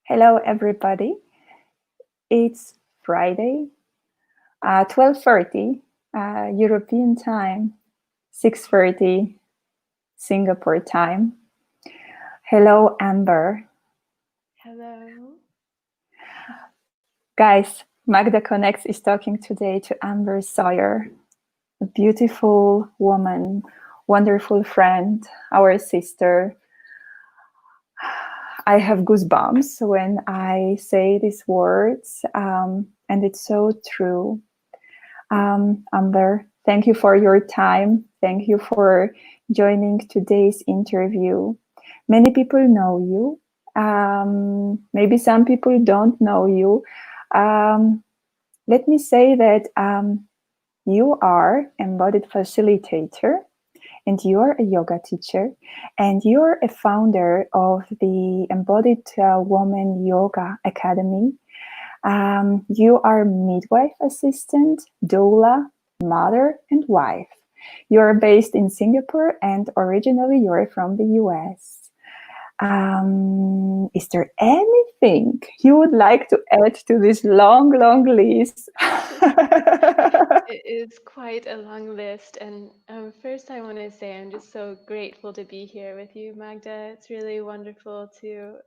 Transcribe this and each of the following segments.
Hello, everybody. It's Friday, 12:30 European time, 6:30 Singapore time. Hello, Amber. Hello. Guys, Magda Connects is talking today to Amber Sawyer, a beautiful woman, wonderful friend, our sister. I have goosebumps when I say these words, and it's so true. Amber, thank you for your time. Thank you for joining today's interview. Many people know you. Maybe some people don't know you. Um, Let me say that you are embodied facilitator and you are a yoga teacher and you're a founder of the Embodied Woman Yoga Academy. You are midwife assistant, doula, mother, and wife. You're based in Singapore and originally you're from the US. Is there anything you would like to add to this long, long list? It is quite a long list. And first, I want to say I'm just so grateful to be here with you, Magda. It's really wonderful to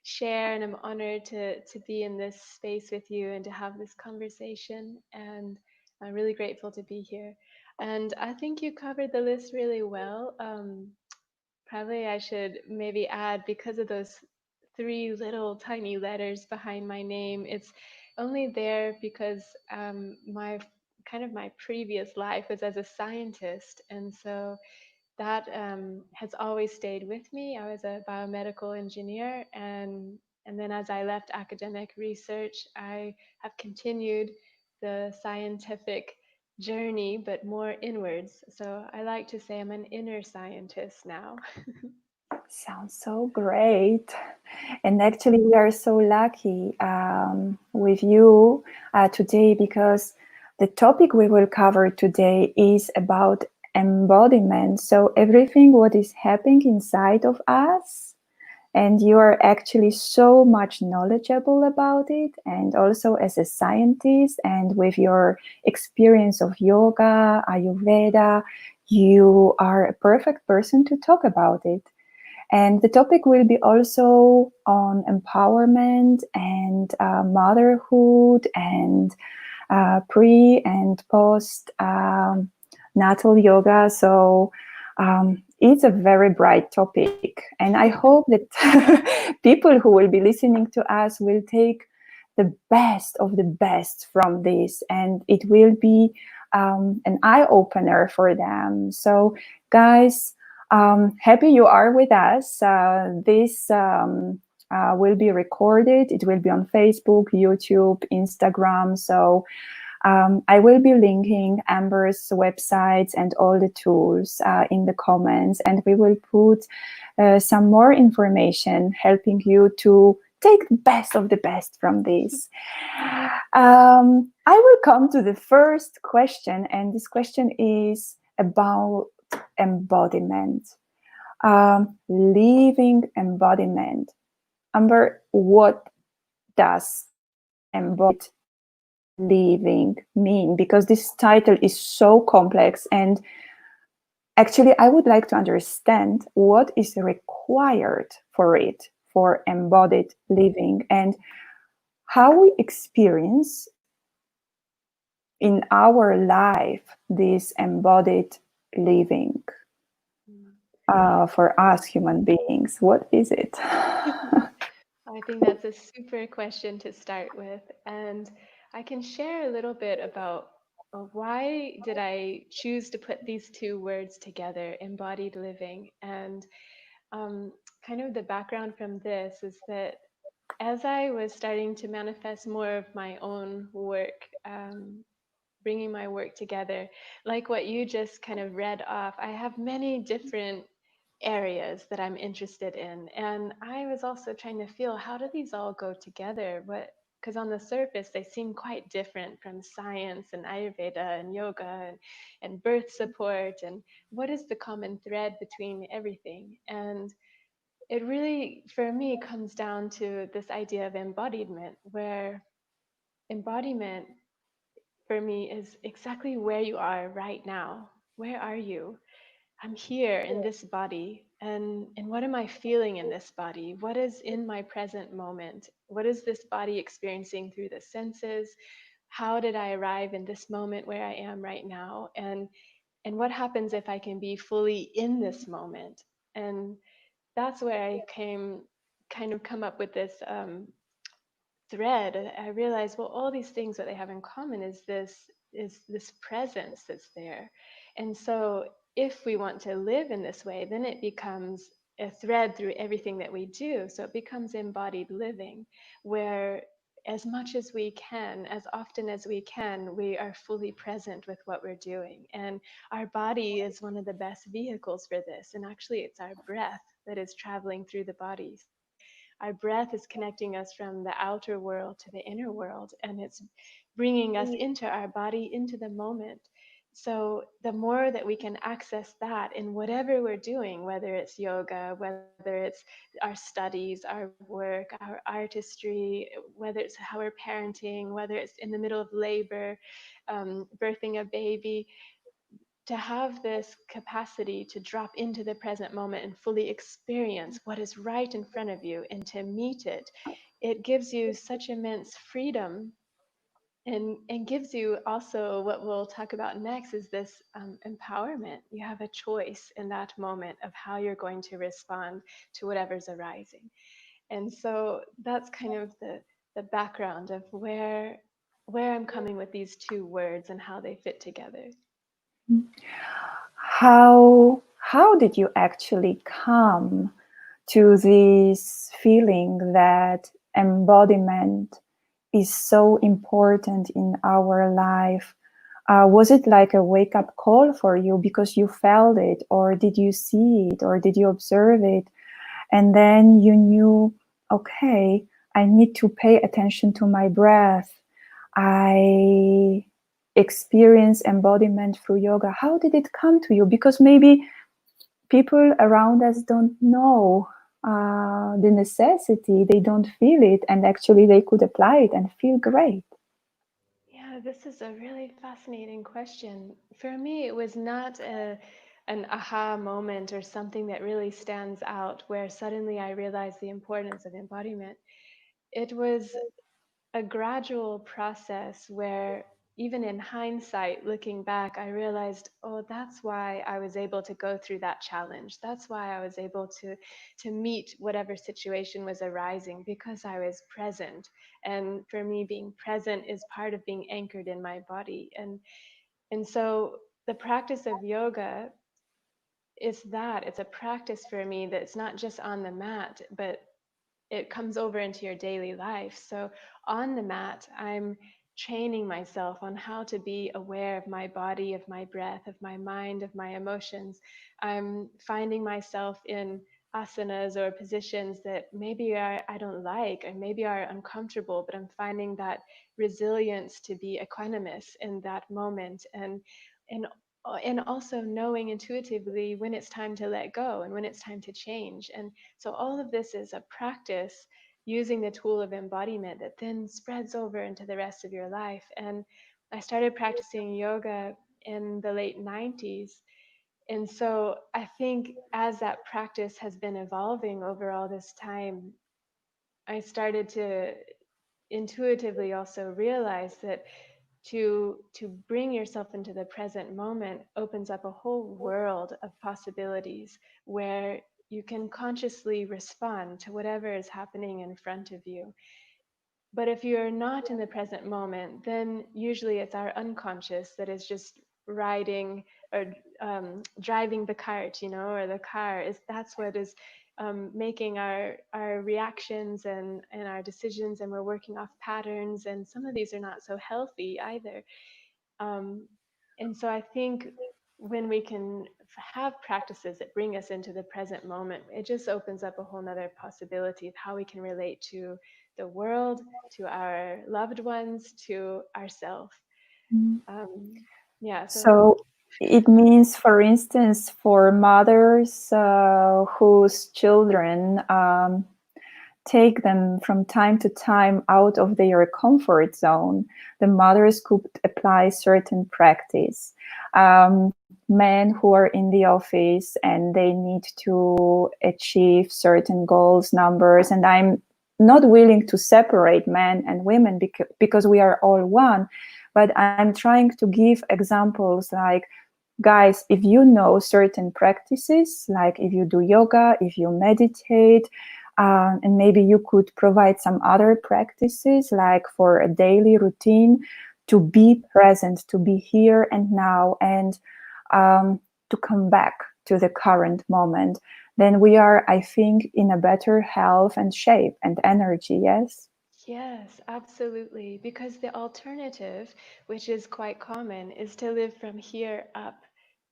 share, and I'm honored to be in this space with you and to have this conversation. And I'm really grateful to be here. And I think you covered the list really well. Probably I should maybe add, because of those three little tiny letters behind my name, it's only there because my previous life was as a scientist, and so that has always stayed with me. I was a biomedical engineer, and then as I left academic research, I have continued the scientific journey, but more inwards. So I like to say I'm an inner scientist now. Sounds so great. And actually, we are so lucky with you today because the topic we will cover today is about embodiment. So, everything what is happening inside of us, and you are actually so much knowledgeable about it, and also as a scientist, and with your experience of yoga, Ayurveda, you are a perfect person to talk about it. And the topic will be also on empowerment and motherhood and pre and post natal yoga. So it's a very bright topic. And I hope that people who will be listening to us will take the best of the best from this, and it will be an eye opener for them. So, guys, happy you are with us. This will be recorded. It will be on Facebook, YouTube, Instagram. So I will be linking Amber's websites and all the tools in the comments, and we will put some more information helping you to take the best of the best from this. I will come to the first question, and this question is about embodiment, living embodiment. Amber, what does embodied living mean? Because this title is so complex, and actually I would like to understand what is required for it, for embodied living, and how we experience in our life this embodied living for us human beings. What is it? I think that's a super question to start with. And I can share a little bit about why did I choose to put these two words together, embodied living. And um, kind of the background from this is that as I was starting to manifest more of my own work, bringing my work together, like what you just kind of read off, I have many different areas that I'm interested in. And I was also trying to feel, how do these all go together? Because on the surface, they seem quite different, from science and Ayurveda and yoga and birth support. And what is the common thread between everything? And it really, for me, comes down to this idea of embodiment, where embodiment for me is exactly where you are right now. Where are you? I'm here in this body, and what am I feeling in this body? What is in my present moment? What is this body experiencing through the senses? How did I arrive in this moment where I am right now? And what happens if I can be fully in this moment? And that's where I came kind of come up with this thread. I realized, well, all these things, what they have in common is this presence that's there. And so if we want to live in this way, then it becomes a thread through everything that we do. So it becomes embodied living, where as much as we can, as often as we can, we are fully present with what we're doing. And our body is one of the best vehicles for this. And actually, it's our breath that is traveling through the body. So our breath is connecting us from the outer world to the inner world, and it's bringing us into our body, into the moment. So the more that we can access that in whatever we're doing, whether it's yoga, whether it's our studies, our work, our artistry, whether it's how we're parenting, whether it's in the middle of labor, birthing a baby, to have this capacity to drop into the present moment and fully experience what is right in front of you and to meet it, it gives you such immense freedom, and gives you also what we'll talk about next is this empowerment. You have a choice in that moment of how you're going to respond to whatever's arising. And so that's kind of the background of where I'm coming with these two words and how they fit together. How did you actually come to this feeling that embodiment is so important in our life? Was it like a wake up call for you because you felt it, or did you see it, or did you observe it? And then you knew, okay, I need to pay attention to my breath. I experience embodiment through yoga. How did it come to you? Because maybe people around us don't know the necessity, they don't feel it, and actually they could apply it and feel great. Yeah, this is a really fascinating question. For me, it was not an aha moment or something that really stands out where suddenly I realized the importance of embodiment. It was a gradual process where, even in hindsight, looking back, I realized, oh, that's why I was able to go through that challenge. That's why I was able to meet whatever situation was arising, because I was present. And for me, being present is part of being anchored in my body. And so the practice of yoga is that it's a practice for me that's not just on the mat, but it comes over into your daily life. So on the mat, I'm training myself on how to be aware of my body, of my breath, of my mind, of my emotions. I'm finding myself in asanas or positions that maybe I don't like or maybe are uncomfortable, but I'm finding that resilience to be equanimous in that moment, and and also knowing intuitively when it's time to let go and when it's time to change. And so all of this is a practice using the tool of embodiment that then spreads over into the rest of your life. And I started practicing yoga in the late 90s. And so I think as that practice has been evolving over all this time, I started to intuitively also realize that to bring yourself into the present moment opens up a whole world of possibilities where you can consciously respond to whatever is happening in front of you. But if you're not in the present moment, then usually it's our unconscious that is just riding or driving the cart, or the car. Is That's what is making our reactions and our decisions, and we're working off patterns. And some of these are not so healthy either. Um, and so I think when we can have practices that bring us into the present moment, it just opens up a whole nother possibility of how we can relate to the world, to our loved ones, to ourselves. Mm. Um, yeah, so So, it means, for instance, for mothers whose children take them from time to time out of their comfort zone, the mothers could apply certain practice. Men who are in the office and they need to achieve certain goals, numbers, and I'm not willing to separate men and women because we are all one, but I'm trying to give examples like, guys, if you know certain practices, like if you do yoga, if you meditate, and maybe you could provide some other practices like for a daily routine to be present, to be here and now, and to come back to the current moment, then we are, I think, in a better health and shape and energy. Yes. Yes, absolutely. Because the alternative, which is quite common, is to live from here up,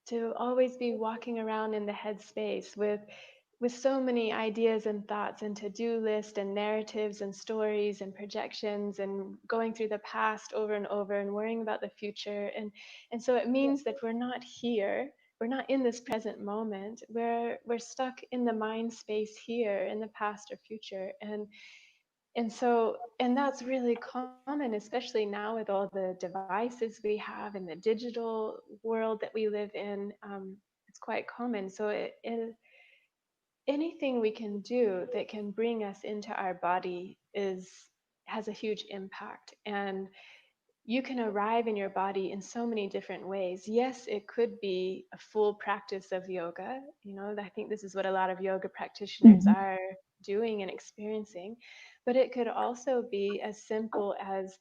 to always be walking around in the headspace with so many ideas and thoughts and to-do list and narratives and stories and projections and going through the past over and over and worrying about the future. And so it means that we're not here. We're not in this present moment. We're stuck in the mind space here in the past or future. And that's really common, especially now with all the devices we have and the digital world that we live in. It's quite common. So anything we can do that can bring us into our body is has a huge impact. And you can arrive in your body in so many different ways. Yes, it could be a full practice of yoga. You know, I think this is what a lot of yoga practitioners Mhm. are doing and experiencing. But it could also be as simple as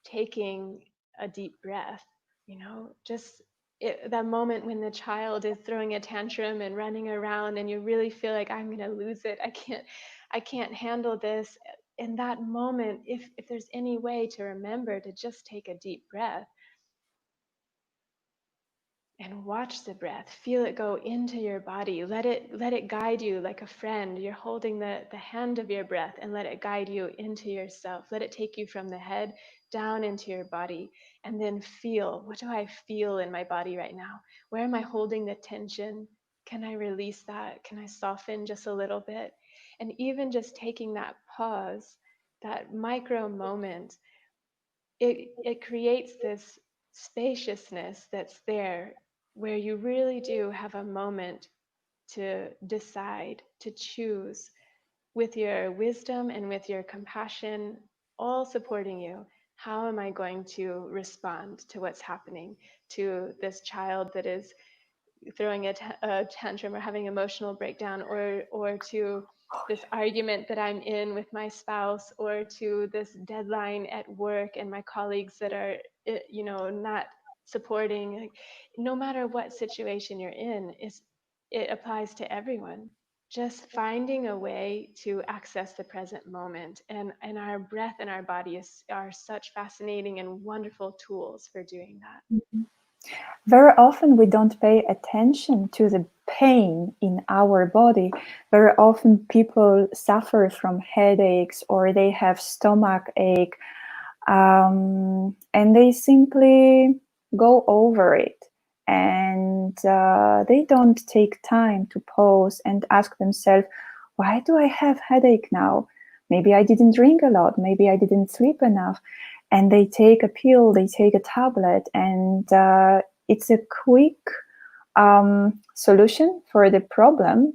taking a deep breath, just that moment when the child is throwing a tantrum and running around and you really feel like I'm going to lose it. I can't handle this. In that moment, if there's any way to remember to just take a deep breath and watch the breath, feel it go into your body, let it guide you like a friend. You're holding the hand of your breath and let it guide you into yourself. Let it take you from the head down into your body, and then feel, what do I feel in my body right now? Where am I holding the tension? Can I release that? Can I soften just a little bit? And even just taking that pause, that micro moment, it creates this spaciousness that's there, where you really do have a moment to decide, to choose, with your wisdom and with your compassion all supporting you. How am I going to respond to what's happening, to this child that is throwing a tantrum or having emotional breakdown, or to this argument that I'm in with my spouse, or to this deadline at work and my colleagues that are not supporting. Like, no matter what situation you're in, it applies to everyone. Just finding a way to access the present moment, and our breath and our body are such fascinating and wonderful tools for doing that. Very often we don't pay attention to the pain in our body. Very often people suffer from headaches or they have stomach ache, and they simply go over it, and they don't take time to pause and ask themselves, why do I have headache now? Maybe I didn't drink a lot, maybe I didn't sleep enough. And they take a pill, they take a tablet, and it's a quick solution for the problem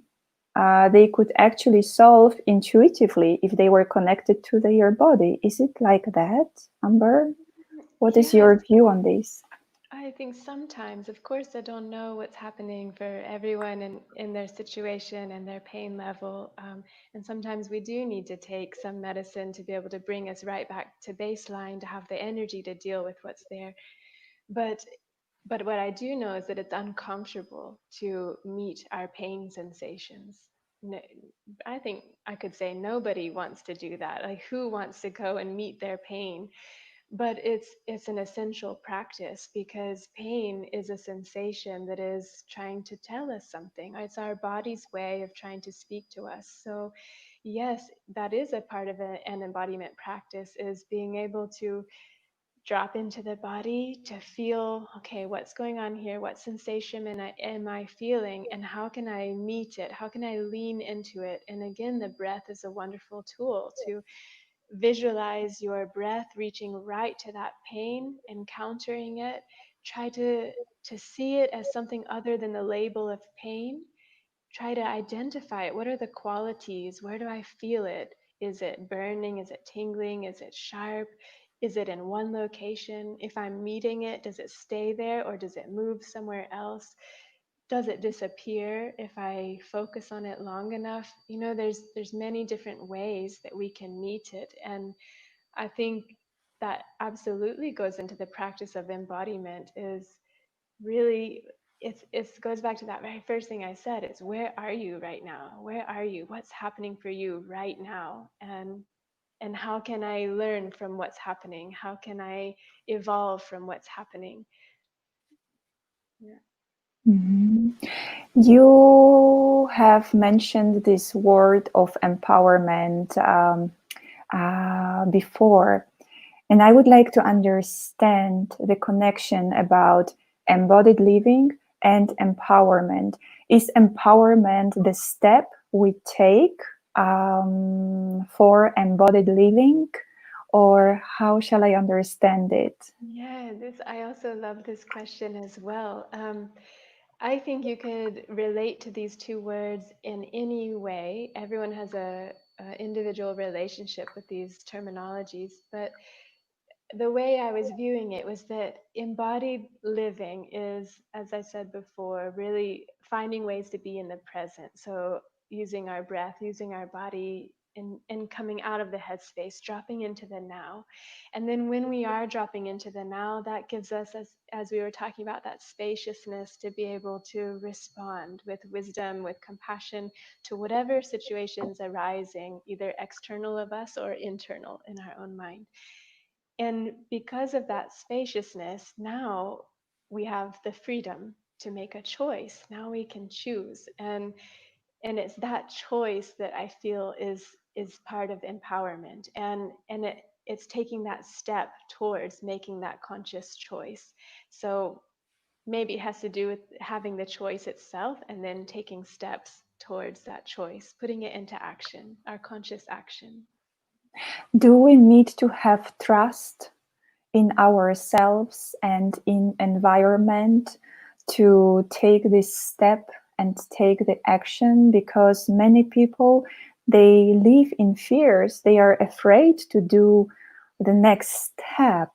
they could actually solve intuitively if they were connected to their body. Is it like that, Amber? What is Yes, your view on this? I think sometimes, of course, I don't know what's happening for everyone in their situation and their pain level. And sometimes we do need to take some medicine to be able to bring us right back to baseline, to have the energy to deal with what's there. But but what I do know is that it's uncomfortable to meet our pain sensations. No, I think I could say nobody wants to do that. Like, who wants to go and meet their pain? But it's an essential practice, because pain is a sensation that is trying to tell us something. It's our body's way of trying to speak to us. So yes, that is a part of an embodiment practice, is being able to drop into the body to feel, okay, what's going on here? What sensation am I feeling? And how can I meet it? How can I lean into it? And again, the breath is a wonderful tool to visualize your breath reaching right to that pain, encountering it. Try to see it as something other than the label of pain. Try to identify it. What are the qualities? Where do I feel it? Is it burning? Is it tingling? Is it sharp? Is it in one location? If I'm meeting it, does it stay there or does it move somewhere else? Does it disappear if I focus on it long enough? There's many different ways that we can meet it. And I think that absolutely goes into the practice of embodiment is really it goes back to that very first thing I said. It's where are you right now? Where are you? What's happening for you right now? And how can I learn from what's happening? How can I evolve from what's happening? Yeah. Mhm. You have mentioned this word of empowerment before, and I would like to understand the connection about embodied living and empowerment. Is empowerment the step we take for embodied living, or how shall I understand it? Yeah, this I also love this question as well. I think you could relate to these two words in any way. Everyone has a individual relationship with these terminologies, but the way I was viewing it was that embodied living is, as I said before, really finding ways to be in the present. So using our breath, using our body, and coming out of the headspace, dropping into the now. And then when we are dropping into the now, that gives us, as we were talking about, that spaciousness to be able to respond with wisdom, with compassion to whatever situations arising, either external of us or internal in our own mind. And because of that spaciousness, now we have the freedom to make a choice. Now we can choose. And it's that choice that I feel is part of empowerment. And it's taking that step towards making that conscious choice. So maybe it has to do with having the choice itself and then taking steps towards that choice, putting it into action, our conscious action. Do we need to have trust in ourselves and in environment to take this step and take the action? Because many people, they live in fears, they are afraid to do the next step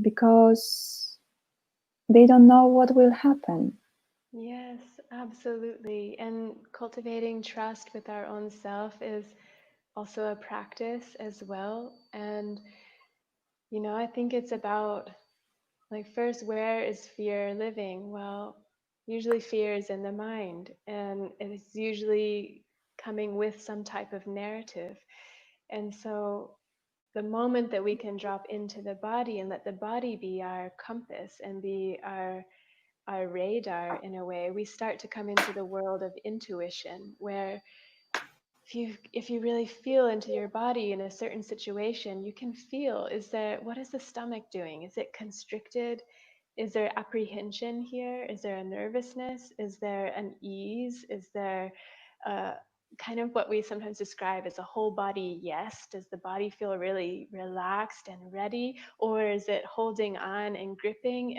because they don't know what will happen. Yes, absolutely. And cultivating trust with our own self is also a practice as well. And, I think it's about, like, first, where is fear living? Well, usually fear is in the mind, and it's usually coming with some type of narrative. And so the moment that we can drop into the body and let the body be our compass and be our radar in a way, we start to come into the world of intuition, where if you really feel into your body in a certain situation, you can feel, what is the stomach doing? Is it constricted? Is there apprehension here? Is there a nervousness? Is there an ease? Is there uh, kind of what we sometimes describe as a whole body yes? Does the body feel really relaxed and ready? Or is it holding on and gripping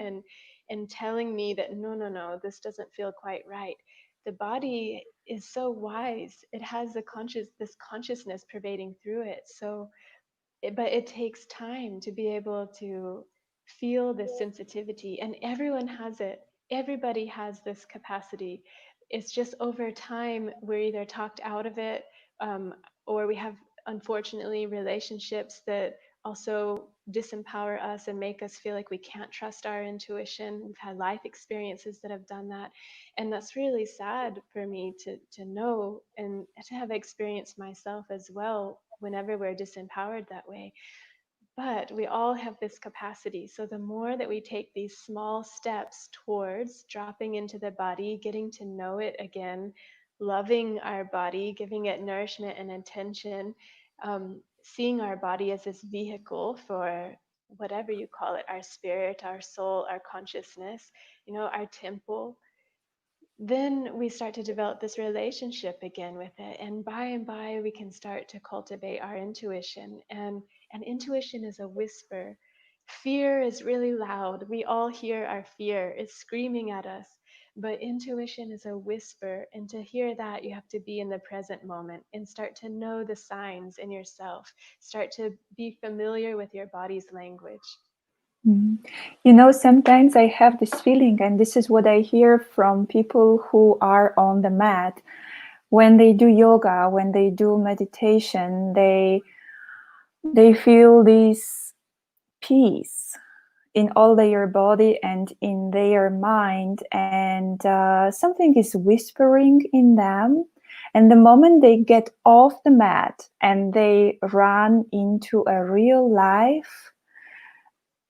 and telling me that no, no, no, this doesn't feel quite right? The body is so wise. It has this consciousness pervading through it. But it takes time to be able to feel this sensitivity, and everyone has it. Everybody has this capacity. It's just over time we're either talked out of it, um, or we have, unfortunately, relationships that also disempower us and make us feel like we can't trust our intuition. We've had life experiences that have done that, and that's really sad for me to know and to have experienced myself as well whenever we're disempowered that way. But we all have this capacity. So the more that we take these small steps towards dropping into the body, getting to know it again, loving our body, giving it nourishment and attention, seeing our body as this vehicle for whatever you call it, our spirit, our soul, our consciousness, our temple, then we start to develop this relationship again with it, and by we can start to cultivate our intuition. And intuition is a whisper. Fear is really loud. We all hear our fear. It's screaming at us. But intuition is a whisper, and to hear that, you have to be in the present moment and start to know the signs in yourself. Start to be familiar with your body's language. Mm. You know, sometimes I have this feeling, and this is what I hear from people who are on the mat. When they do yoga, when they do meditation, they feel this peace in all their body and in their mind, and something is whispering in them. And the moment they get off the mat and they run into a real life,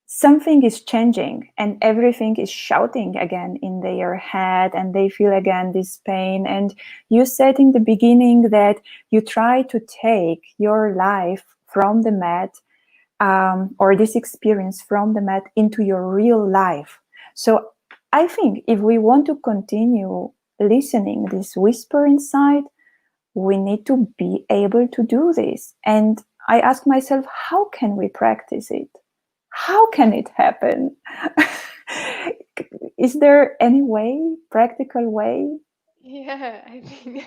something is changing and everything is shouting again in their head, and they feel again this pain. And you said in the beginning that you try to take your life from the mat, or this experience from the mat into your real life. So I think if we want to continue listening this whisper inside, we need to be able to do this. And I ask myself, how can we practice it? How can it happen? Is there any way, practical way? Yeah, I think,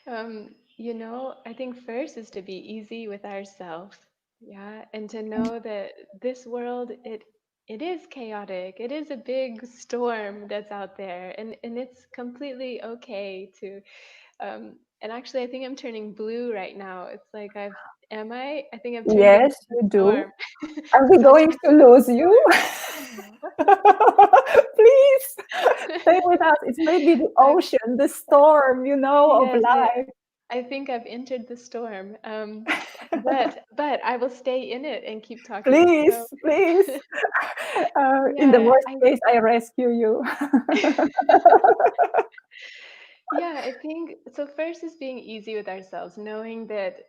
I think first is to be easy with ourselves. Yeah, and to know that this world, it is chaotic. It is a big storm that's out there, and it's completely okay to. And actually, I think I'm turning blue right now. It's like am I? I think I've turned into Yes, a you do. storm. Are we So going stay to with the lose you? storm. Oh Please stay no. with us. It's maybe the I'm, ocean, the storm, of yes, life. I think I've entered the storm. But I will stay in it and keep talking. So Please, please. In the yeah, worst I case, I rescue you. yeah, I think so. First is being easy with ourselves, knowing that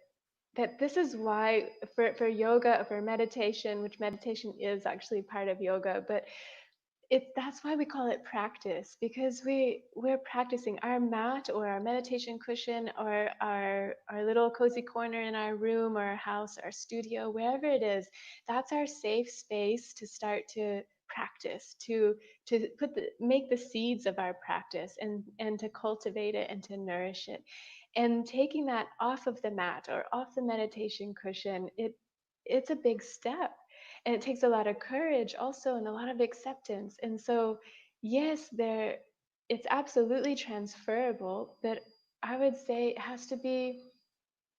this is why for yoga, for meditation, which meditation is actually part of yoga, but that's why we call it practice, because we're practicing our mat or our meditation cushion or our little cozy corner in our room or our house, our studio, wherever it is. That's our safe space to start to practice, to make the seeds of our practice, and to cultivate it and to nourish it. And taking that off of the mat or off the meditation cushion, it's a big step, and it takes a lot of courage also, and a lot of acceptance. And so yes, it's absolutely transferable, but I would say it has to be,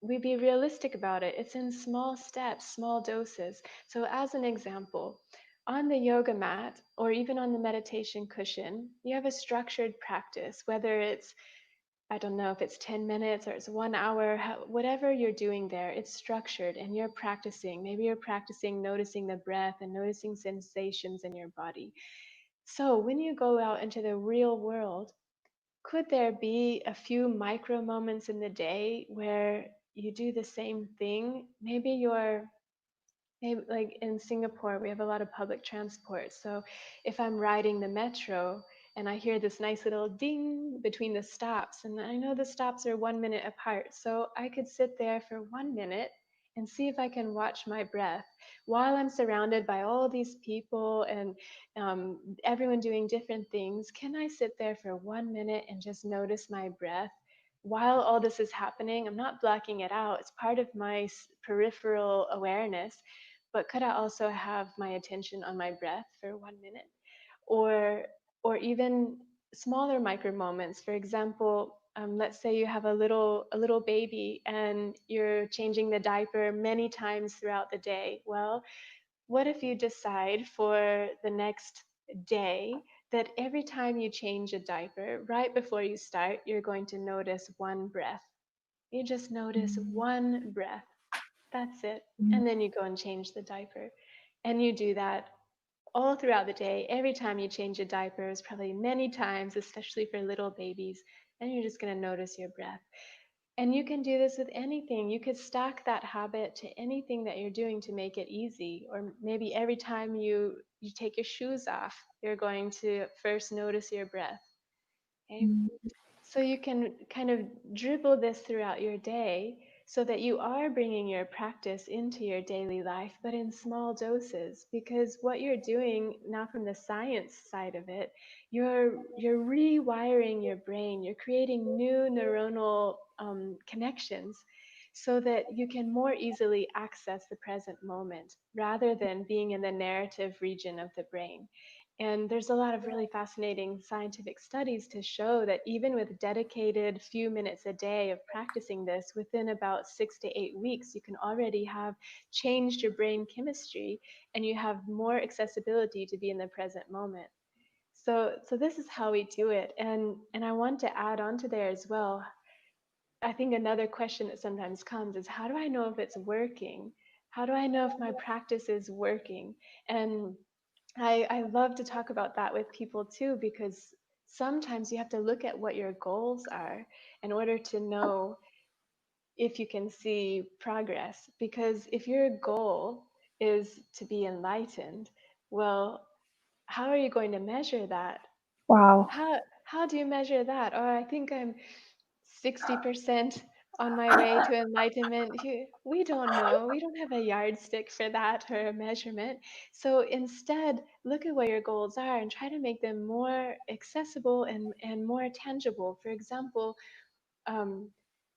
we be realistic about it. It's in small steps, small doses. So as an example, on the yoga mat or even on the meditation cushion, you have a structured practice, whether it's, I don't know if it's 10 minutes or it's 1 hour, whatever you're doing there, it's structured and you're practicing. Maybe you're practicing noticing the breath and noticing sensations in your body. So when you go out into the real world, could there be a few micro moments in the day where you do the same thing? Maybe like in Singapore, we have a lot of public transport. So if I'm riding the metro and I hear this nice little ding between the stops, and I know the stops are 1 minute apart, so I could sit there for 1 minute and see if I can watch my breath while I'm surrounded by all these people and everyone doing different things. Can I sit there for 1 minute and just notice my breath? While all this is happening, I'm not blacking it out. It's part of my peripheral awareness, but could I also have my attention on my breath for 1 minute? Or or even smaller micro moments. For example, let's say you have a little baby and you're changing the diaper many times throughout the day. Well, what if you decide for the next day that every time you change a diaper, right before you start, you're going to notice one breath. You just notice one breath. That's it. And then you go and change the diaper. And you do that all throughout the day. Every time you change your diapers, probably many times, especially for little babies. And you're just going to notice your breath. And you can do this with anything. You could stack that habit to anything that you're doing to make it easy. Or maybe every time you take your shoes off, you're going to first notice your breath. Okay? Mm. So you can kind of dribble this throughout your day so that you are bringing your practice into your daily life, but in small doses. Because what you're doing now from the science side of it, you're rewiring your brain. You're creating new neuronal connections so that you can more easily access the present moment rather than being in the narrative region of the brain. And there's a lot of really fascinating scientific studies to show that even with dedicated few minutes a day of practicing this, within about 6 to 8 weeks, you can already have changed your brain chemistry and you have more accessibility to be in the present moment. So this is how we do it. And I want to add on to there as well. I think another question that sometimes comes is, how do I know if it's working? How do I know if my practice is working? And I love to talk about that with people too, because sometimes you have to look at what your goals are in order to know if you can see progress. Because if your goal is to be enlightened, well, how are you going to measure that? Wow. How do you measure that? Oh, I think I'm 60% on my way to enlightenment. We don't know. We don't have a yardstick for that or a measurement. So instead, look at what your goals are and try to make them more accessible and more tangible. For example, um,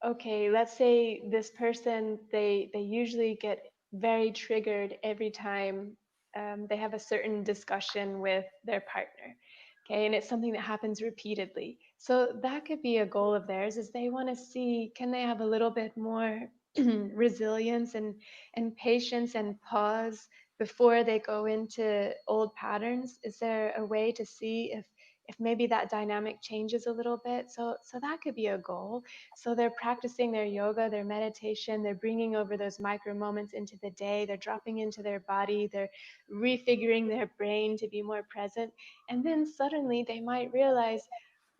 okay, let's say this person, they usually get very triggered every time they have a certain discussion with their partner. Okay, and it's something that happens repeatedly. So that could be a goal of theirs, is they want to see, can they have a little bit more resilience and patience and pause before they go into old patterns? Is there a way to see if maybe that dynamic changes a little bit? So that could be a goal. So they're practicing their yoga, their meditation, they're bringing over those micro moments into the day, they're dropping into their body, they're refiguring their brain to be more present. And then suddenly they might realize,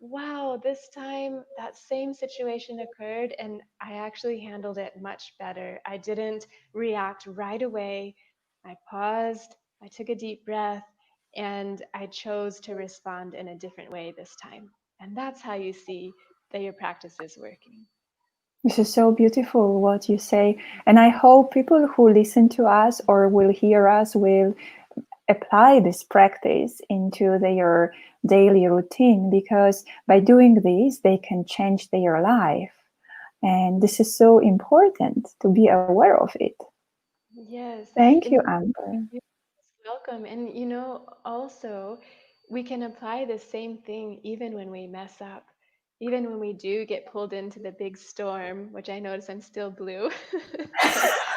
wow, this time that same situation occurred and I actually handled it much better. I didn't react right away. I paused, I took a deep breath, and I chose to respond in a different way this time. And that's how you see that your practice is working. This is so beautiful what you say. And I hope people who listen to us or will hear us will apply this practice into their daily routine, because by doing this, they can change their life. And this is so important to be aware of it. Yes, Thank you, and Amber. you're welcome. And also, we can apply the same thing even when we mess up, even when we do get pulled into the big storm, which I notice I'm still blue.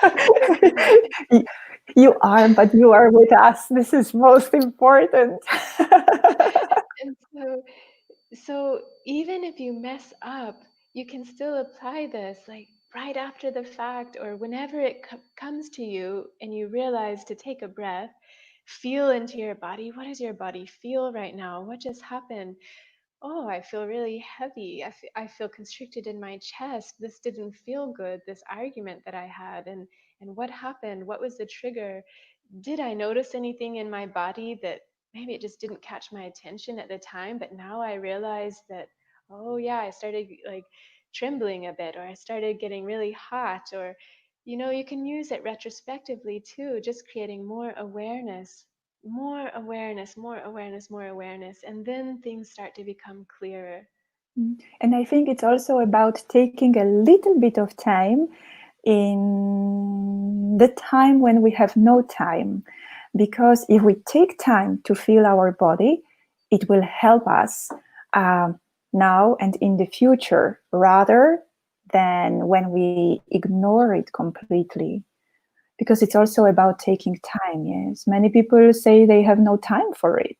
but, but You are, but you are with us. This is most important. and so even if you mess up, you can still apply this like right after the fact or whenever it comes to you and you realize to take a breath, feel into your body. What does your body feel right now? What just happened? Oh, I feel really heavy. I feel constricted in my chest. This didn't feel good, this argument that I had. And what happened? What was the trigger? Did I notice anything in my body that maybe it just didn't catch my attention at the time, but now I realized that, oh yeah, I started like trembling a bit, or I started getting really hot, or you can use it retrospectively too, just creating more awareness, more awareness, more awareness, more awareness, and then things start to become clearer. And I think it's also about taking a little bit of time in the time when we have no time. Because if we take time to feel our body, it will help us now and in the future rather than when we ignore it completely. Because it's also about taking time. Yes, many people say they have no time for it.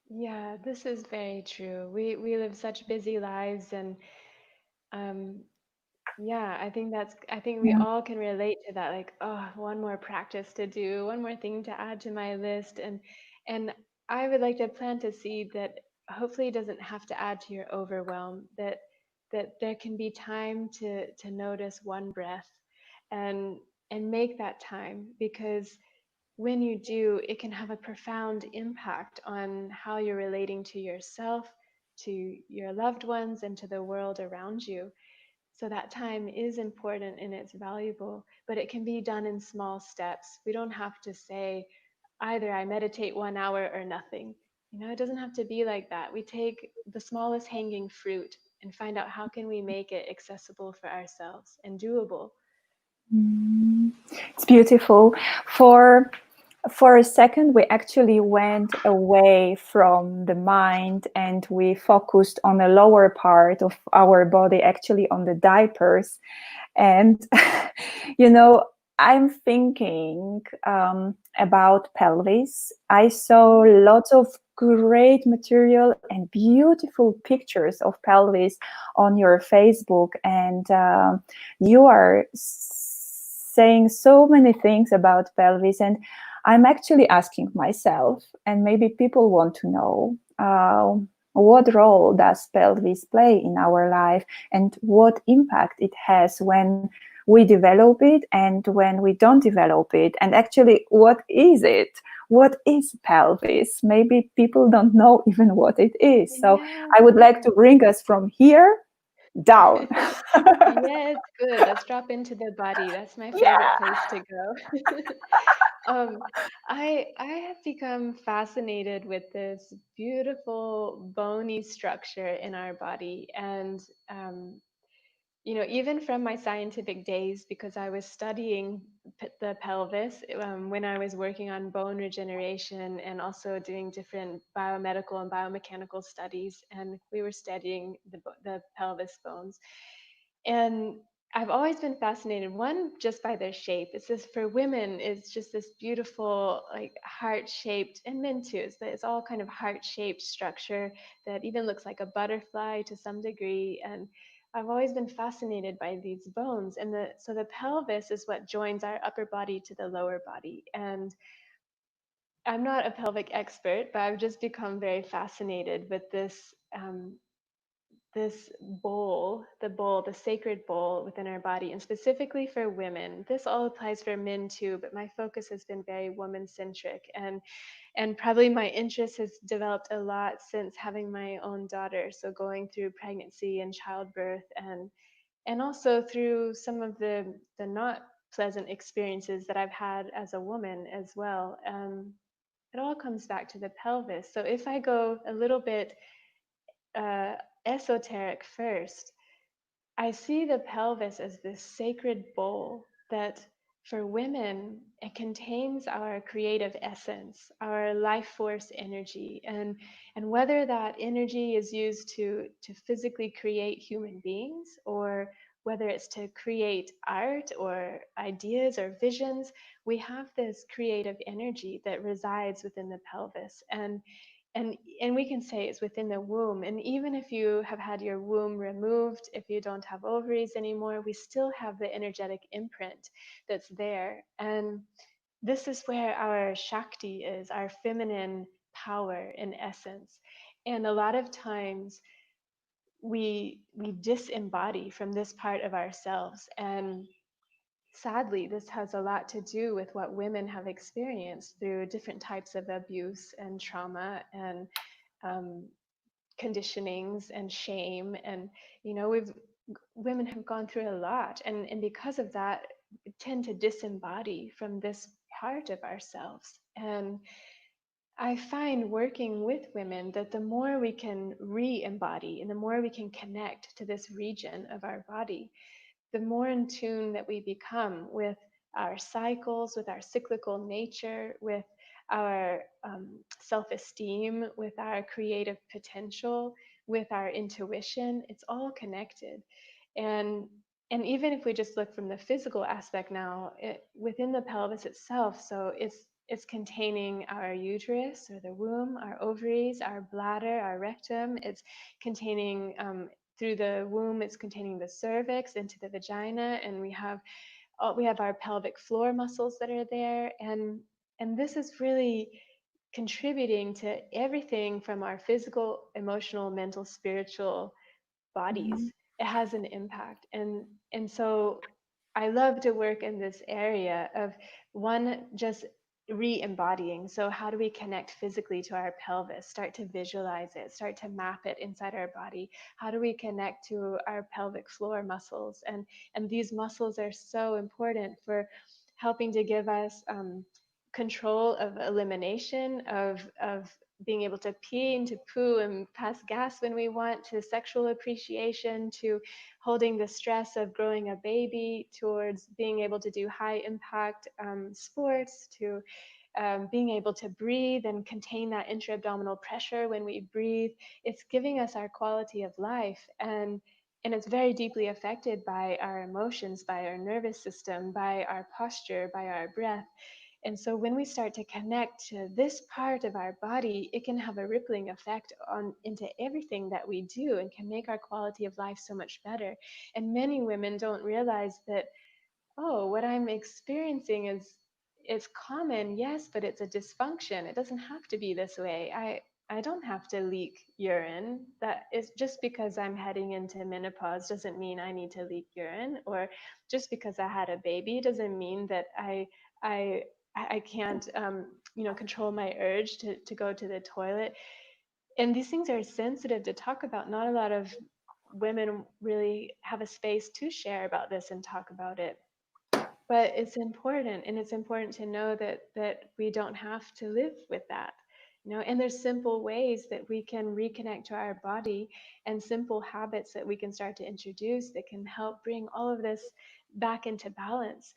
Yeah, this is very true. We live such busy lives, and um, yeah, I think we Yeah. all can relate to that. Like, oh, one more practice to do, one more thing to add to my list, and I would like to plant a seed that hopefully doesn't have to add to your overwhelm. That that there can be time to notice one breath and make that time, because when you do, it can have a profound impact on how you're relating to yourself, to your loved ones, and to the world around you. So that time is important and it's valuable, but it can be done in small steps. We don't have to say either I meditate 1 hour or nothing. It doesn't have to be like that. We take the smallest hanging fruit and find out how can we make it accessible for ourselves and doable. Mm, it's beautiful. For for a second, we actually went away from the mind and we focused on the lower part of our body, actually on the diapers. And, you know, I'm thinking about pelvis. I saw lots of great material and beautiful pictures of pelvis on your Facebook, and you are saying so many things about pelvis. And I'm actually asking myself, and maybe people want to know, what role does pelvis play in our life, and what impact it has when we develop it and when we don't develop it, and actually what is it, what is pelvis? Maybe people don't know even what it is. So Yeah, I would like yeah. to bring us from here down. Yes, good. Let's drop into the body. That's my favorite Yeah. place to go. Um, I have become fascinated with this beautiful bony structure in our body, and um, even from my scientific days, because I was studying the pelvis when I was working on bone regeneration and also doing different biomedical and biomechanical studies, and we were studying the pelvis bones. And I've always been fascinated, one, just by their shape. It's this, for women, it's just this beautiful, like heart shaped, and men too. It's all kind of heart shaped structure that even looks like a butterfly to some degree. And I've always been fascinated by these bones. And so the pelvis is what joins our upper body to the lower body. And I'm not a pelvic expert, but I've just become very fascinated with this bowl, the sacred bowl within our body, and specifically for women. This all applies for men too, but my focus has been very woman centric, and probably my interest has developed a lot since having my own daughter. So going through pregnancy and childbirth, and also through some of the not pleasant experiences that I've had as a woman as well. It all comes back to the pelvis. So if I go a little bit uh, esoteric first, I see the pelvis as this sacred bowl that, for women, it contains our creative essence, our life force energy, and whether that energy is used to physically create human beings, or whether it's to create art or ideas or visions, we have this creative energy that resides within the pelvis. And we can say it's within the womb. And even if you have had your womb removed, if you don't have ovaries anymore, we still have the energetic imprint that's there. And this is where our Shakti is, our feminine power in essence. And a lot of times we disembody from this part of ourselves. And sadly, this has a lot to do with what women have experienced through different types of abuse and trauma, and um, conditionings and shame. And we've women have gone through a lot, and because of that, we tend to disembody from this part of ourselves. And I find, working with women, that the more we can re-embody and the more we can connect to this region of our body, the more in tune that we become with our cycles, with our cyclical nature, with our self esteem, with our creative potential, with our intuition. It's all connected. And even if we just look from the physical aspect now, within the pelvis itself, so it's containing our uterus or the womb, our ovaries, our bladder, our rectum. It's containing through the womb, it's containing the cervix into the vagina, and we have our pelvic floor muscles that are there. And this is really contributing to everything from our physical, emotional, mental, spiritual bodies. it has an impact. And so I love to work in this area of one, just re-embodying. So how do we connect physically to our pelvis? Start to visualize it, start to map it inside our body. How do we connect to our pelvic floor muscles? And these muscles are so important for helping to give us control of elimination, of being able to pee and to poo and pass gas when we want, to sexual appreciation, to holding the stress of growing a baby, towards being able to do high impact sports, to being able to breathe and contain that intra-abdominal pressure when we breathe. It's giving us our quality of life. And it's very deeply affected by our emotions, by our nervous system, by our posture, by our breath. And so when we start to connect to this part of our body, it can have a rippling effect on into everything that we do and can make our quality of life so much better. And many women don't realize that, oh, what I'm experiencing is common, yes, but it's a dysfunction. It doesn't have to be this way. I don't have to leak urine. That is, just because I'm heading into menopause doesn't mean I need to leak urine, or just because I had a baby doesn't mean that I I can't control my urge to go to the toilet. And these things are sensitive to talk about. Not a lot of women really have a space to share about this and talk about it, but it's important. And it's important to know that we don't have to live with that. And there's simple ways that we can reconnect to our body, and simple habits that we can start to introduce that can help bring all of this back into balance.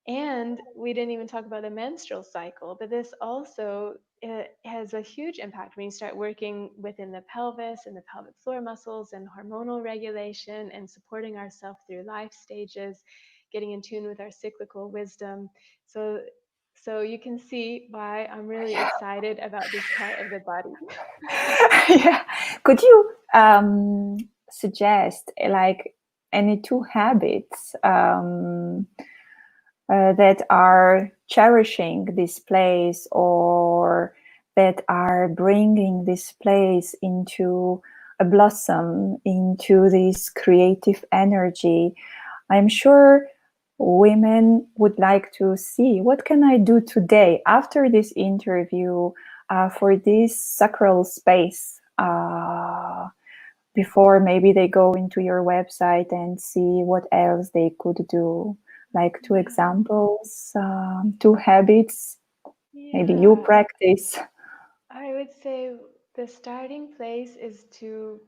And we didn't even talk about the menstrual cycle, but this also, it has a huge impact when you start working within the pelvis and the pelvic floor muscles and hormonal regulation and supporting ourselves through life stages, getting in tune with our cyclical wisdom. So you can see why I'm really excited about this part of the body. Yeah. Could you suggest like any two habits that are cherishing this place, or that are bringing this place into a blossom, into this creative energy? I'm sure women would like to see, what can I do today after this interview for this sacral space, before maybe they go into your website and see what else they could do. Like two Yeah, examples, two habits maybe you yeah. practice. I would say the starting place is to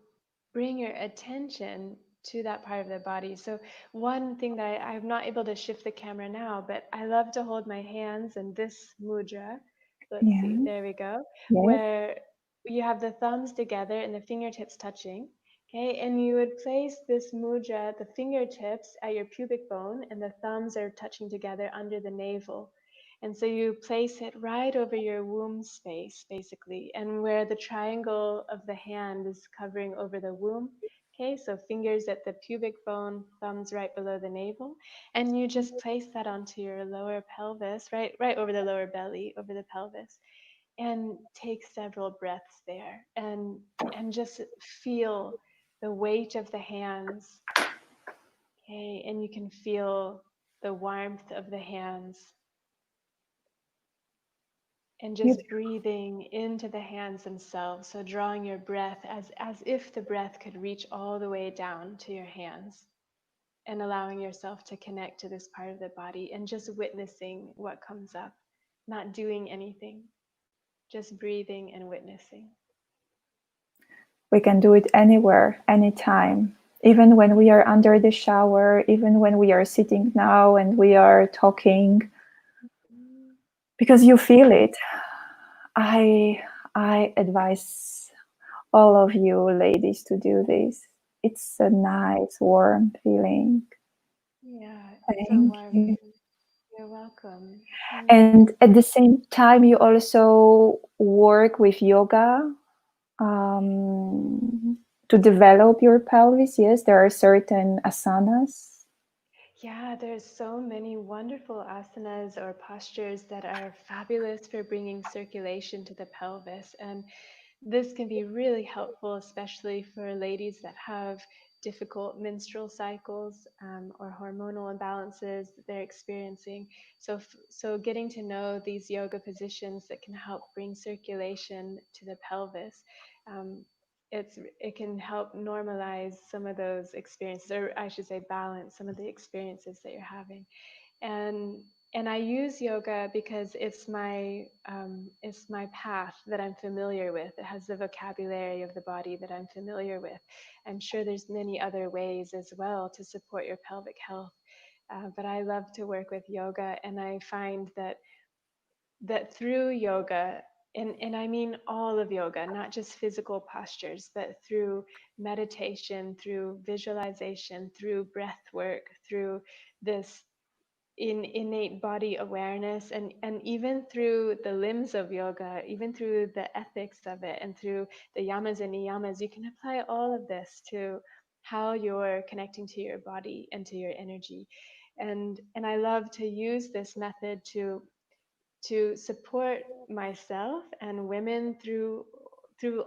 bring your attention to that part of the body. So one thing that I'm not able to shift the camera now, but I love to hold my hands in this mudra. Let's see, Yeah, there we go, yes. where you have the thumbs together and the fingertips touching. Okay, and you would place this mudra, the fingertips at your pubic bone, and the thumbs are touching together under the navel. And so you place it right over your womb space, basically, and where the triangle of the hand is covering over the womb. Okay, so fingers at the pubic bone, thumbs right below the navel, and you just place that onto your lower pelvis, right over the lower belly, over the pelvis, and take several breaths there, and just feel the weight of the hands. Okay, and you can feel the warmth of the hands, and just Beautiful. breathing into the hands themselves. So drawing your breath as if the breath could reach all the way down to your hands, and allowing yourself to connect to this part of the body and just witnessing what comes up, not doing anything, just breathing and witnessing. We can do it anywhere, anytime, even when we are under the shower, even when we are sitting now and we are talking, Mm. because you feel it. I advise all of you ladies to do this. It's a nice, warm feeling. Yeah, it's a Thank warm you. feeling. You're welcome. And at the same time, you also work with yoga to develop your pelvis. Yes, there are certain asanas. Yeah, there's so many wonderful asanas or postures that are fabulous for bringing circulation to the pelvis. And this can be really helpful, especially for ladies that have difficult menstrual cycles or hormonal imbalances that they're experiencing. So getting to know these yoga positions that can help bring circulation to the pelvis, um, it can help normalize some of those experiences, or I should say, balance some of the experiences that you're having. and and I use yoga because it's my path that I'm familiar with. It has the vocabulary of the body that I'm familiar with. I'm sure there's many other ways as well to support your pelvic health, but I love to work with yoga, and I find that through yoga, and I mean all of yoga, not just physical postures, but through meditation, through visualization, through breath work, through this in innate body awareness, and even through the limbs of yoga, even through the ethics of it, and through the yamas and niyamas, you can apply all of this to how you're connecting to your body and to your energy. And I love to use this method to support myself and women through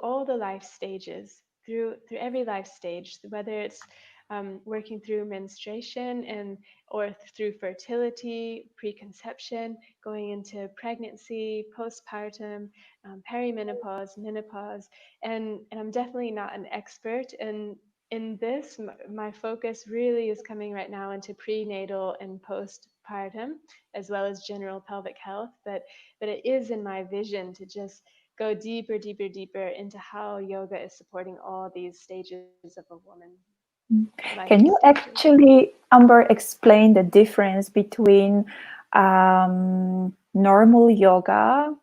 all the life stages, through every life stage, whether it's working through menstruation and or through fertility, preconception, going into pregnancy, postpartum, perimenopause, menopause, and I'm definitely not an expert in this. My focus really is coming right now into prenatal and postpartum, as well as general pelvic health. But it is in my vision to just go deeper, deeper, deeper into how yoga is supporting all these stages of a woman, life Can you stages. actually, Amber, explain the difference between normal yoga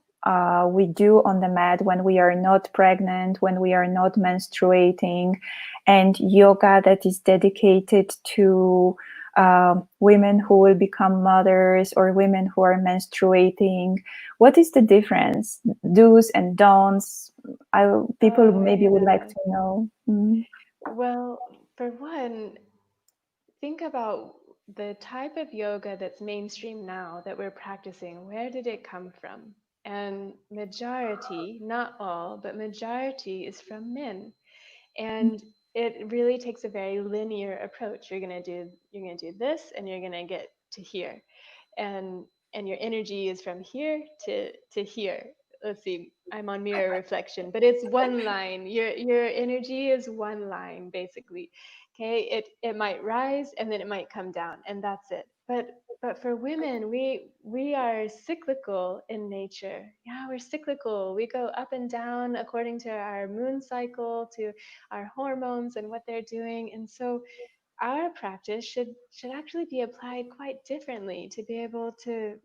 we do on the mat when we are not pregnant, when we are not menstruating, and yoga that is dedicated to women who will become mothers or women who are menstruating? What is the difference? Do's and don'ts? People Oh, maybe would like yeah. to know. Mm. Well, for one, think about the type of yoga that's mainstream now that we're practicing. Where did it come from? And majority, not all, but majority is from men. And it really takes a very linear approach. You're gonna do this, and you're gonna get to here, and your energy is from here to here. Let's see, I'm on mirror reflection, but it's one line. Your energy is one line, basically. Okay, it might rise and then it might come down, and that's it. But for women, we are cyclical in nature. Yeah, we're cyclical. We go up and down according to our moon cycle, to our hormones and what they're doing. And so our practice should actually be applied quite differently to be able to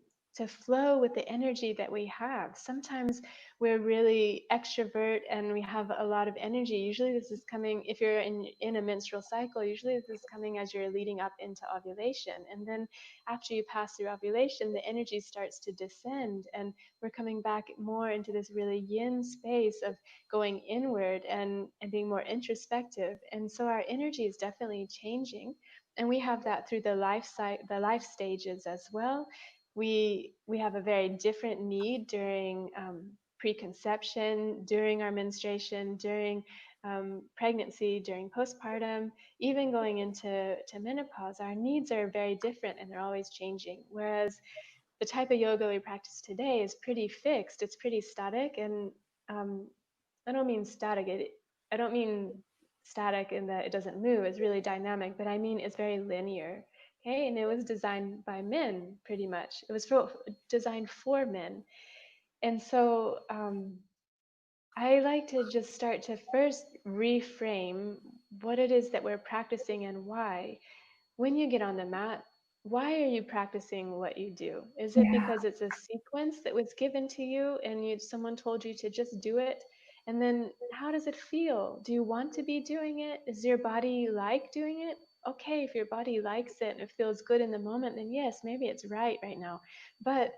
flow with the energy that we have. Sometimes we're really extrovert and we have a lot of energy. Usually this is coming, if you're in a menstrual cycle, usually this is coming as you're leading up into ovulation. And then after you pass through ovulation, the energy starts to descend, and we're coming back more into this really yin space of going inward and being more introspective. And so our energy is definitely changing. And we have that through the life stages as well. We have a very different need during preconception, during our menstruation, during pregnancy, during postpartum, even going into menopause. Our needs are very different, and they're always changing. Whereas the type of yoga we practice today is pretty fixed. It's pretty static, and um, I don't mean static. I don't mean static in that it doesn't move. It's really dynamic, but I mean it's very linear. Okay, and it was designed by men, pretty much. It was designed for men, and so I like to just start to first reframe what it is that we're practicing and why. When you get on the mat, why are you practicing what you do? Is it Yeah. because it's a sequence that was given to you and someone told you to just do it? And then how does it feel? Do you want to be doing it? Is your body like doing it? Okay, if your body likes it and it feels good in the moment, then yes, maybe it's right now. But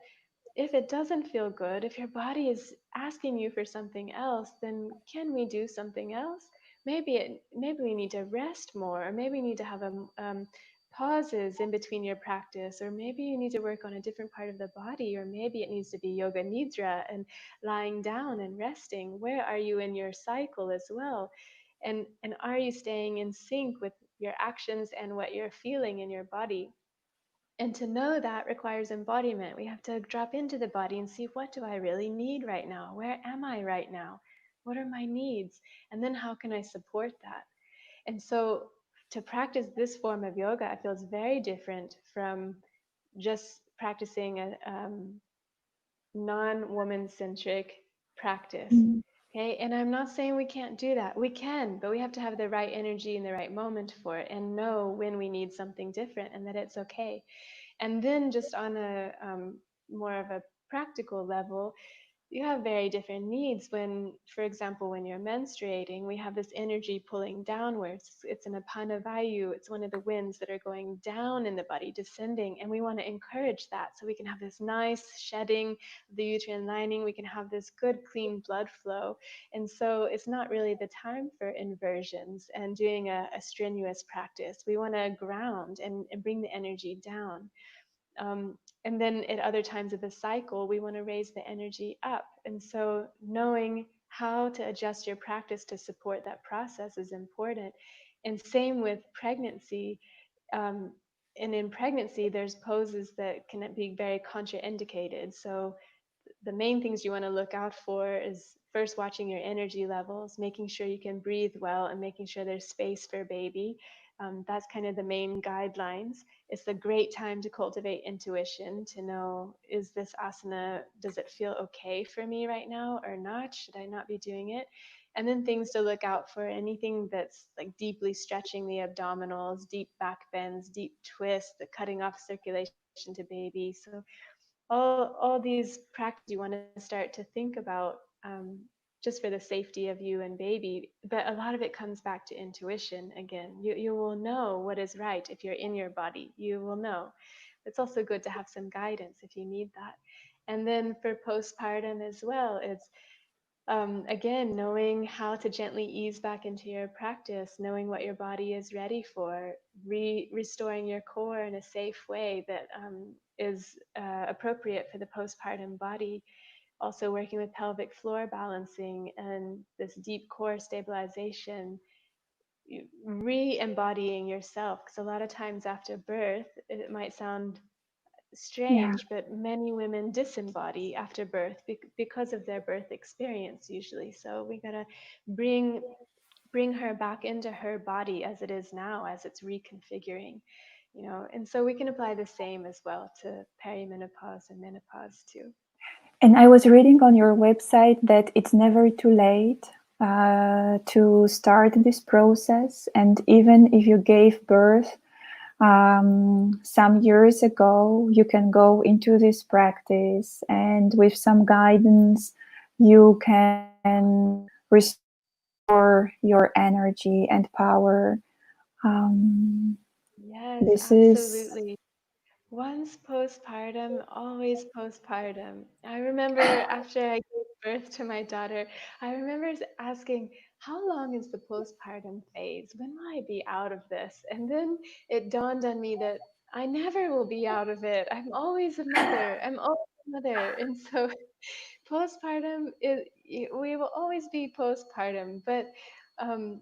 if it doesn't feel good, if your body is asking you for something else, then can we do something else? Maybe we need to rest more, or maybe we need to have pauses in between your practice, or maybe you need to work on a different part of the body, or maybe it needs to be yoga nidra and lying down and resting. Where are you in your cycle as well? And are you staying in sync your actions and what you're feeling in your body. And to know that requires embodiment. We have to drop into the body and see, what do I really need right now? Where am I right now? What are my needs? And then how can I support that? And so to practice this form of yoga, I feel is very different from just practicing a non-woman centric practice. Mm. Okay. And I'm not saying we can't do that. We can, but we have to have the right energy and the right moment for it and know when we need something different and that it's okay. And then just on a more of a practical level, you have very different needs when, for example, when you're menstruating, we have this energy pulling downwards. It's an apana vayu. It's one of the winds that are going down in the body, descending. And we want to encourage that so we can have this nice shedding of the uterine lining. We can have this good, clean blood flow. And so it's not really the time for inversions and doing a strenuous practice. We want to ground and bring the energy down. And then at other times of the cycle, we want to raise the energy up. And so knowing how to adjust your practice to support that process is important. And same with pregnancy. Um, and in pregnancy, there's poses that can be very contraindicated. So the main things you want to look out for is first watching your energy levels, making sure you can breathe well, and making sure there's space for baby. That's kind of the main guidelines. It's a great time to cultivate intuition to know, is this asana, does it feel okay for me right now or not? Should I not be doing it? And then things to look out for, anything that's like deeply stretching the abdominals, deep back bends, deep twists, the cutting off circulation to baby. So all these practices you want to start to think about, just for the safety of you and baby. But a lot of it comes back to intuition again. You will know what is right if you're in your body. You will know. It's also good to have some guidance if you need that. And then for postpartum as well, it's again, knowing how to gently ease back into your practice, knowing what your body is ready for, restoring your core in a safe way that is appropriate for the postpartum body. Also, working with pelvic floor balancing and this deep core stabilization, re embodying yourself. Because a lot of times after birth, it might sound Yeah. strange, but many women disembody after birth because of their birth experience usually. So we gotta bring bring her back into her body as it is now, as it's reconfiguring, And so we can apply the same as well to perimenopause and menopause too. And I was reading on your website that it's never too late to start this process. And even if you gave birth some years ago, you can go into this practice, and with some guidance, you can restore your energy and power. Um, Yes, this is, absolutely. Once postpartum, always postpartum. I remember after I gave birth to my daughter, I remember asking, how long is the postpartum phase? When will I be out of this? And then it dawned on me that I never will be out of it. I'm always a mother. I'm always a mother. And so postpartum is, we will always be postpartum. But um,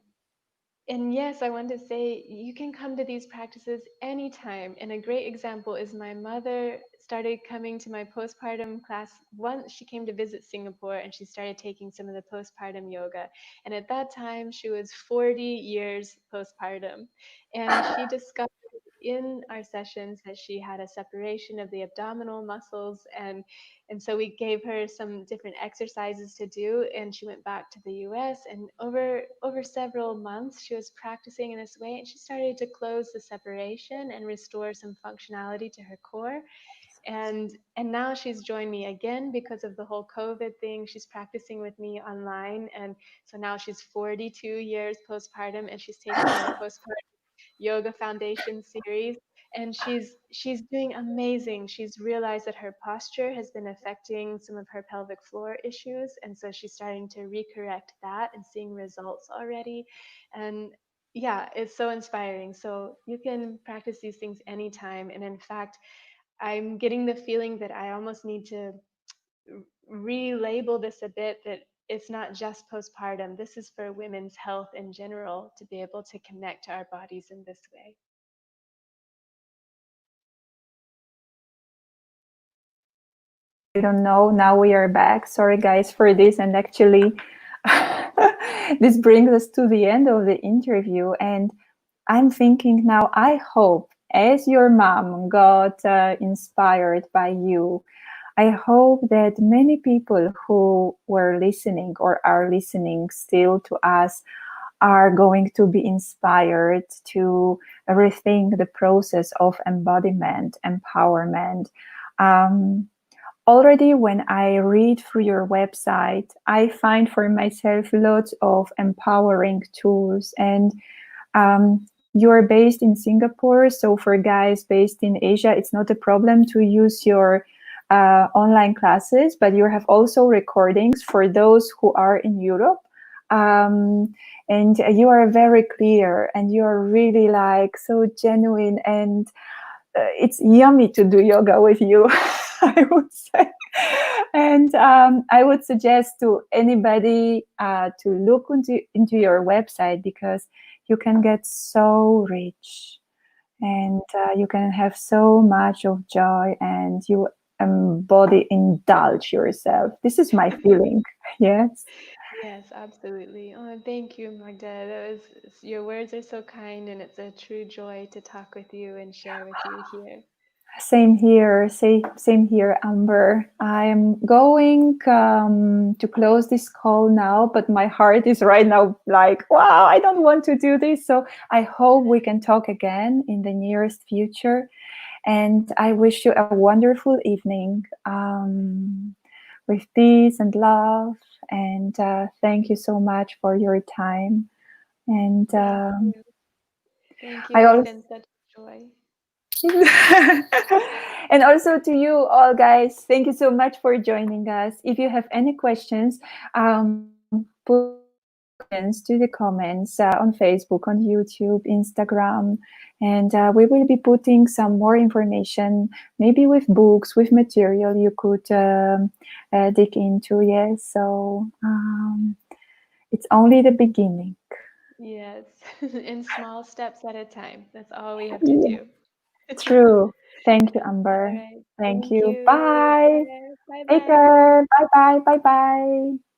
and yes, I want to say you can come to these practices anytime. And a great example is my mother started coming to my postpartum class once she came to visit Singapore, and she started taking some of the postpartum yoga. And at that time, she was 40 years postpartum. And she discovered in our sessions that she had a separation of the abdominal muscles, and so we gave her some different exercises to do, and she went back to the US, and over several months she was practicing in this way, and she started to close the separation and restore some functionality to her core. And now she's joined me again because of the whole COVID thing. She's practicing with me online, and so now she's 42 years postpartum, and she's taking my postpartum yoga foundation series, and she's doing amazing. She's realized that her posture has been affecting some of her pelvic floor issues, and so she's starting to recorrect that and seeing results already. And yeah, it's so inspiring. So you can practice these things anytime, and in fact, I'm getting the feeling that I almost need to relabel this a bit, that it's not just postpartum. This is for women's health in general to be able to connect to our bodies in this way. I don't know. Now we are back. Sorry, guys, for this. And actually, this brings us to the end of the interview. And I'm thinking now, I hope, as your mom got inspired by you, I hope that many people who were listening or are listening still to us are going to be inspired to rethink the process of embodiment, empowerment. Um, Already, when I read through your website, I find for myself lots of empowering tools. And you're based in Singapore, so for guys based in Asia, it's not a problem to use your online classes, but you have also recordings for those who are in Europe. And you are very clear and you're really like so genuine, and it's yummy to do yoga with you. I would say. And I would suggest to anybody to look into your website, because you can get so rich, and you can have so much of joy, and you embody, indulge yourself. This is my feeling. Yes. Yes, absolutely. Oh, thank you, Magda. Your words are so kind, and it's a true joy to talk with you and share with you here. Same here. Same here, Amber. I'm going to close this call now, but my heart is right now like, wow, I don't want to do this. So I hope we can talk again in the nearest future. And I wish you a wonderful evening with peace and love. And thank you so much for your time. And Thank you. Thank you. I It's also been such a joy. and also to you all, guys, thank you so much for joining us. If you have any questions, put your questions to the comments on Facebook, on YouTube, Instagram, and we will be putting some more information, maybe with books, with material you could dig into. Yes, so it's only the beginning. Yes, in small steps at a time. That's all we have to Yeah, do. true. Thank you, All Amber. right. Thank Thank you. you. Bye. Bye Take bye. care. Bye bye. Bye bye.